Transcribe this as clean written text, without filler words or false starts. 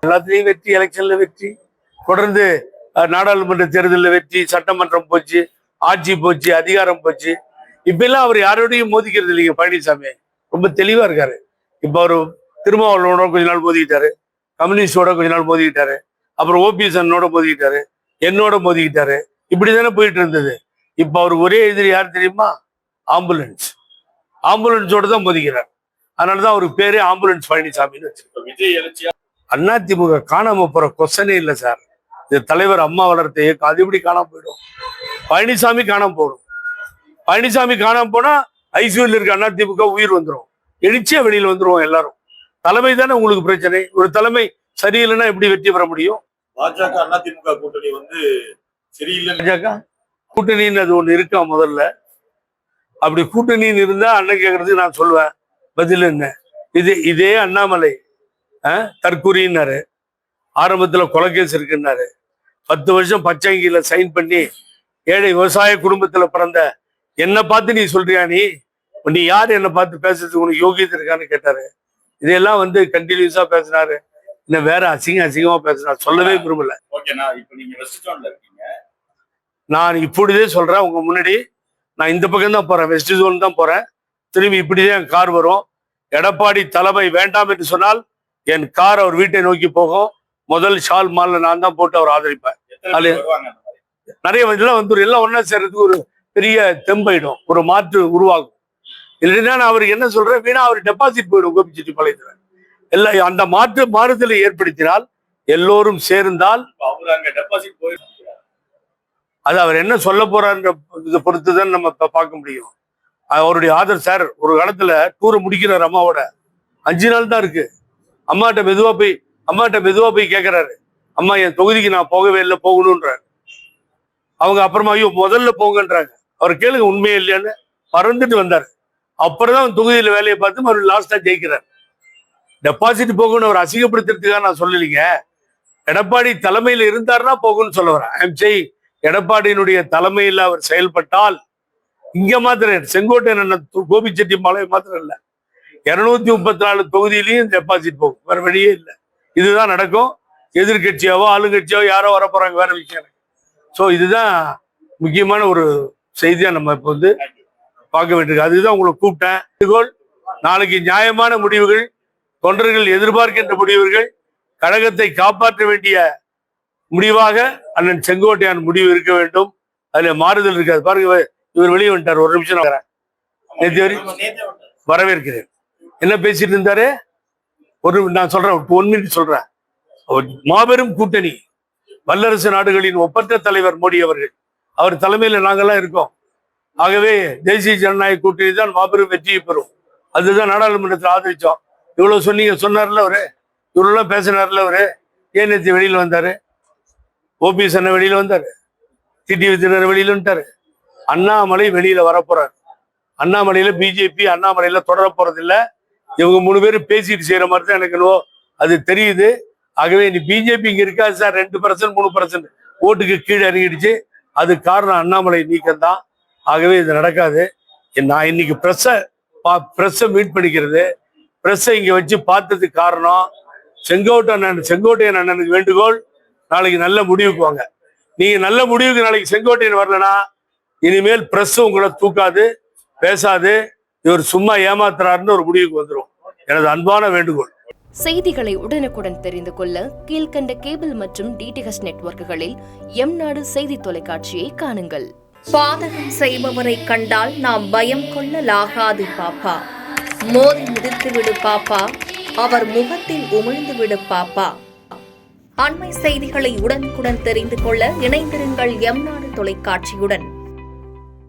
எல்லாத்துலயும் வெற்றி, எலெக்ஷன்ல வெற்றி, தொடர்ந்து நாடாளுமன்ற தேர்தலில் வெற்றி, சட்டமன்றம் போச்சு, ஆட்சி போச்சு, அதிகாரம் போச்சு. இப்ப எல்லாம் அவர் யாரோடையும் மோதிக்கிறது இல்லைங்க. பழனிசாமி ரொம்ப தெளிவா இருக்காரு. இப்ப அவரு திருமாவளவனோட கொஞ்ச நாள் மோதிக்கிட்டாரு, கம்யூனிஸ்டோட கொஞ்ச நாள் மோதிக்கிட்டாரு, அப்புறம் ஓபிஎஸ் அண்ணனோட மோதிக்கிட்டாரு, என்னோட மோதிக்கிட்டாரு. இப்படிதானே போயிட்டு இருந்தது. இப்ப அவருக்கு ஒரே எதிரி யார் தெரியுமா? ஆம்புலன்ஸ். ஆம்புலன்ஸோட தான் மோதிக்கிறார். அதனாலதான் அவருக்கு பேரே ஆம்புலன்ஸ் பழனிசாமின்னு வச்சிருக்கோம். அதிமுக காணாம போற கொஸ்டனே இல்லை சார். இது தலைவர் அம்மா வளர்த்த இயக்கம், அது எப்படி காணாம போயிடும்? பழனிசாமி காணாம போடும். பழனிசாமி காணாம போனா ஐசியூல இருக்க அதிமுக உயிர் வந்துடும், எழுச்சியா வெளியில வந்துருவோம் எல்லாரும். தலைமை தானே உங்களுக்கு பிரச்சனை. ஒரு தலைமை சரியில்லைன்னா எப்படி வெற்றி பெற முடியும்? பாஜக அதிமுக கூட்டணி சரியில்லை. பாஜக கூட்டணின்னு அது ஒண்ணு இருக்கா முதல்ல? அப்படி கூட்டணின்னு இருந்தா அண்ணன் கேட்கறதுக்கு நான் சொல்லுவேன் பதில் என்ன? இதே அண்ணாமலை தற்கூரின்னாரு, ஆரம்பத்துல கொலைகேஸ் இருக்குன்னாரு, 10 வருஷம் பச்சைங்கில சைன் பண்ணி ஏழை விவசாய குடும்பத்துல பிறந்த என்ன பார்த்து நீ சொல்றியா? நீ யார் என்ன பார்த்து பேசுறதுக்கு உனக்கு யோகியத்தை இருக்கான்னு கேட்டாரு. இதெல்லாம் கண்டினியூஸா பேசினாரு. இன்னும் வேற அசிங்கமா பேசினாரு. சொல்லவே விரும்பல. நான் இப்படிதே சொல்றேன் உங்க முன்னாடி. நான் இந்த பக்கம் தான் போறேன், வெஸ்ட் ஜோன் தான் போறேன். திரும்பி இப்படிதான் என் கார் வரும். எடப்பாடி தலைமை வேண்டாம் என்று சொன்னால் என் கார் அவர் வீட்டை நோக்கி போகும். முதல் ஷால் மால்ல நான் தான் போட்டு அவர் ஆதரிப்பேன். நிறைய இதெல்லாம் எல்லாம் ஒன்னா சேர்றதுக்கு ஒரு பெரிய தெம்பாயிடும், ஒரு மாற்று உருவாகும். இல்லைன்னா நான் அவருக்கு என்ன சொல்றேன், வீணா அவர் டெபாசிட் போயிடும் கோபிச்செட்டிப்பாளையத்துல. எல்லாம் அந்த மாறுதலை ஏற்படுத்தினால் எல்லோரும் சேர்ந்தால் அது அவர் என்ன சொல்ல போறாருன்ற இதை பொறுத்துதான் நம்ம பார்க்க முடியும். அவருடைய ஆதர் சார் ஒரு காலத்துல டூரை முடிக்கிறார் அம்மாவோட. 5 நாள் தான் இருக்கு. அம்மாட்ட மெதுவா போய் கேட்கிறாரு, அம்மா என் தொகுதிக்கு நான் போகவே இல்லை, போகணும்ன்றாரு. அவங்க அப்புறமா ஐயோ முதல்ல போங்கன்றாங்க. அவர் கேளுங்க உண்மையே இல்லையான்னு. பறந்துட்டு வந்தாரு. அப்புறம் தான் தொகுதியில வேலையை பார்த்து அவர் லாஸ்டா ஜெயிக்கிறார். டெபாசிட் போகணும்னு அவர் அசிங்கப்படுத்துறதுக்காக நான் சொல்லலைங்க. எடப்பாடி தலைமையில இருந்தாருன்னா போகணும்னு சொல்ல வரேன். எடப்பாடியினுடைய தலைமையில் அவர் செயல்பட்டால் இங்க மாத்திரம் செங்கோட்டையன் கோபிச்செட்டிப்பாளையம் மாத்திரம் இல்ல, 234 தொகுதியிலையும் டெபாசிட் போகும். வேற வழியே இல்லை. இதுதான் நடக்கும். எதிர்கட்சியாவோ ஆளுங்கட்சியாவோ யாரோ வரப்போறாங்க, வேற விஷயம். ஸோ இதுதான் முக்கியமான ஒரு செய்தியா நம்ம இப்போ பார்க்க வேண்டியிருக்கு. அதுதான் உங்களை கூப்பிட்டேன். நாளைக்கு நியாயமான முடிவுகள், தொண்டர்கள் எதிர்பார்க்கின்ற முடிவுகள், கழகத்தை காப்பாற்ற வேண்டிய முடிவாக அண்ணன் செங்கோட்டையான் முடிவு இருக்க வேண்டும். அதுல மாறுதல் இருக்காது. பாருங்க, இவர் வெளியே வந்துட்டார். ஒரு நிமிஷம் வரவேற்கிறேன். என்ன பேசிட்டு இருந்தாரு? நான் சொல்றேன், 1 மினிட் சொல்றேன். மாபெரும் கூட்டணி, வல்லரசு நாடுகளின் ஒப்பற்ற தலைவர் மோடி அவர்கள், அவர் தலைமையில நாங்கெல்லாம் இருக்கோம். ஆகவே தேசிய ஜனநாயக கூட்டணி தான் மாபெரும் வெற்றியை பெறும். அதுதான் நாடாளுமன்றத்தில் ஆதரிச்சோம். இவ்வளவு சொன்னார்ல அவரு, இவ்வளவு பேசினார்ல அவரு. ஏன் நேற்று வெளியில வந்தாரு? ஓபிஎஸ் அண்ணன் வெளியில வந்தாரு, டிடிவி தினகரன் வெளியில வந்துட்டாரு. அண்ணாமலை வெளியில வரப்போறாரு. அண்ணாமலையில பிஜேபி அண்ணாமலையில தொடர போறது இல்ல. இவங்க 3 பேரும் பேசிட்டு செய்யற மாதிரி தான் எனக்கு அது தெரியுது. ஆகவே நீ பிஜேபி இங்க இருக்காது சார், 2% 3% ஓட்டுக்கு கீழே இறங்கிடுச்சு. அது காரணம் அண்ணாமலை நீக்கம் தான். ஆகவே இது நடக்காது. நான் இன்னைக்கு பிரஸ்ஸை மீட் பண்ணிக்கிறது, பிரஸ்ஸை இங்க வச்சு பார்த்ததுக்கு காரணம் செங்கோட்டையன் அண்ணனுக்கு வேண்டுகோள், நாளைக்கு நல்ல முடிவுக்கு வாங்க. நீங்க நல்ல முடிவுக்கு நாளைக்கு செங்கோட்டையன் வரலன்னா இனிமேல் பிரஸ் உங்களை தூக்காது, பேசாது. இவர் சும்மா ஏமாத்துறாருன்னு ஒரு முடிவுக்கு வந்துடும். எனது அன்பான வேண்டுகோள். செய்திகளை உடனுக்குடன் தெரிந்து கொள்ள கீழ்கண்ட கேபிள் மற்றும் டிடிஎச் நெட்வொர்க்குகளில் எம்நாடு செய்தி தொலைக்காட்சியை காணுங்கள். பாதகம் செய்பவரை கண்டால் நாம் பயம் கொள்ளலாகாது பாப்பா. மோதி மிதித்து விடு பாப்பா, அவர் முகத்தில் உமிழ்ந்து விடு பாப்பா. அண்மை செய்திகளை உடனுக்குடன் தெரிந்து கொள்ள இணைந்திருங்கள் எம்நாடு தொலைக்காட்சியுடன்.